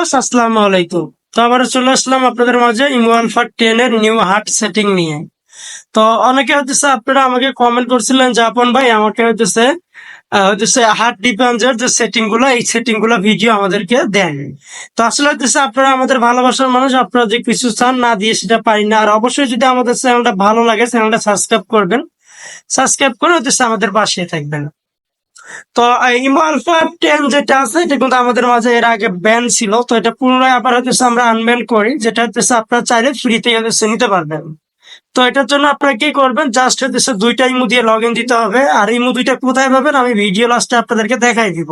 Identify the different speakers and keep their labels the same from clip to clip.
Speaker 1: Viewers, আসসালামু আলাইকুম। তো আবার চলে আসলাম আপনাদের মাঝে ইমো আলফা 10 এর নিউ হার্ট সেটিং নিয়ে। তো অনেকে হচ্ছে আপনারা আমাকে কমেন্ট করছিলেন যে আপন ভাই আমাকে হচ্ছে হার্ট ডিফেন্সের যে সেটিং গুলো, এই সেটিং গুলো ভিডিও আমাদেরকে দেন। তো আসলে হচ্ছে আপনারা আমাদের ভালোবাসার মানুষ, আপনারা যে কিছু চান না দিয়ে সেটা পারি না। আর অবশ্যই যদি আমাদের চ্যানেলটা ভালো লাগে চ্যানেলটা সাবস্ক্রাইব করবেন, সাবস্ক্রাইব করে হচ্ছে আমাদের পাশে থাকবেন। তো ইমো আলফা 10 যেটা আছে এটা কিন্তু আমাদের মাঝে এর আগে ব্যান ছিল। তো এটা পুনরায় আবার হচ্ছে আমরা আনব্যান করি, যেটা হচ্ছে আপনারা চাইলে ফ্রিতে হচ্ছে নিতে পারবেন। তো এটার জন্য আপনারা কি করবেন, জাস্ট হচ্ছে দুইটা ইমো দিয়ে লগ ইন দিতে হবে। আর ইমো দুইটা কোথায় পাবেন আমি ভিডিও লাস্টে আপনাদেরকে দেখাই দিব।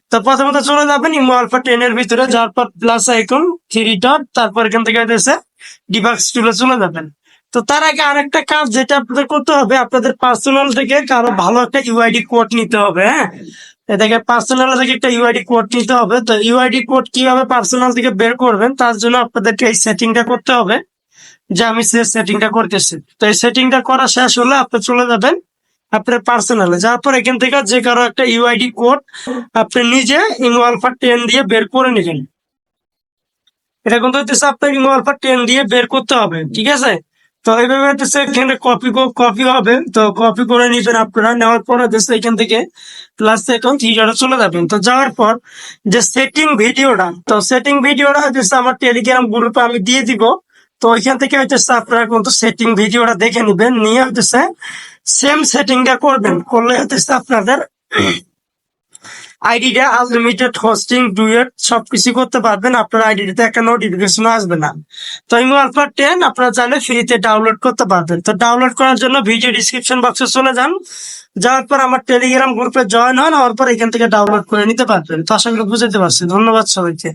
Speaker 1: তো প্রথমত চলে যাবেন ইমো আলফা 10 এর ভিতরে, যাওয়ার পর প্লাস আইকন 3 ডট, তারপর এখান থেকে হচ্ছে ডিবাক্স টুলে চলে যাবেন। তো তার আগে আরেকটা কাজ যেটা আপনাদের করতে হবে, আপনাদের পার্সোনাল থেকে কারো ভালো একটা ইউআইডি কোড নিতে হবে। হ্যাঁ, এটাকে পার্সোনাল থেকে একটা ইউআইডি কোড নিতে হবে। তো ইউআইডি কোড কিভাবে পার্সোনাল থেকে বের করবেন তার জন্য আপনাদেরকে এই সেটিংটা করতে হবে, যে আমি সেটিংটা করতেছি। তো এই সেটিংটা করা শেষ হলে আপনি চলে যাবেন আপনার পার্সোনালে, যাওয়ার পর এখান থেকে যে কারো একটা ইউআইডি কোড আপনি নিজে ইমো আলফা 10 দিয়ে বের করে নেবেন। এটা কিন্তু হচ্ছে আপনার ইমো আলফা 10 দিয়ে বের করতে হবে, ঠিক আছে? তো এইভাবে হচ্ছে এখানে কপি হবে। তো কপি করে নিবেন আপনারা, নেওয়ার পর হচ্ছে এখান থেকে প্লাস এখন 3 চলে যাবেন। তো যাওয়ার পর যে সেটিং ভিডিওটা হচ্ছে আমার টেলিগ্রাম গ্রুপে আমি দিয়ে দিব। তো ওইখান থেকে হচ্ছে আপনারা কিন্তু সেটিং ভিডিওটা দেখে নিবেন, নিয়ে হচ্ছে সেম সেটিংটা করবেন। করলে হচ্ছে আপনাদের আইডিটা আনলিমিটেড হোস্টিং ডুয়েট সবকিছু করতে পারবেন। আপনার আইডিতে একটা নোটিফিকেশন আসবে না। তো ইমো আলফা 10 আপনারা চাইলে ফ্রিতে ডাউনলোড করতে পারবেন। তো ডাউনলোড করার জন্য ভিডিও ডিসক্রিপশন বক্সে চলে যান, যাওয়ার পর আমার টেলিগ্রাম গ্রুপে জয়েন হন, হওয়ার পর এখান থেকে ডাউনলোড করে নিতে পারবেন। তো আশা করি বুঝতে পারছি। ধন্যবাদ সবাইকে।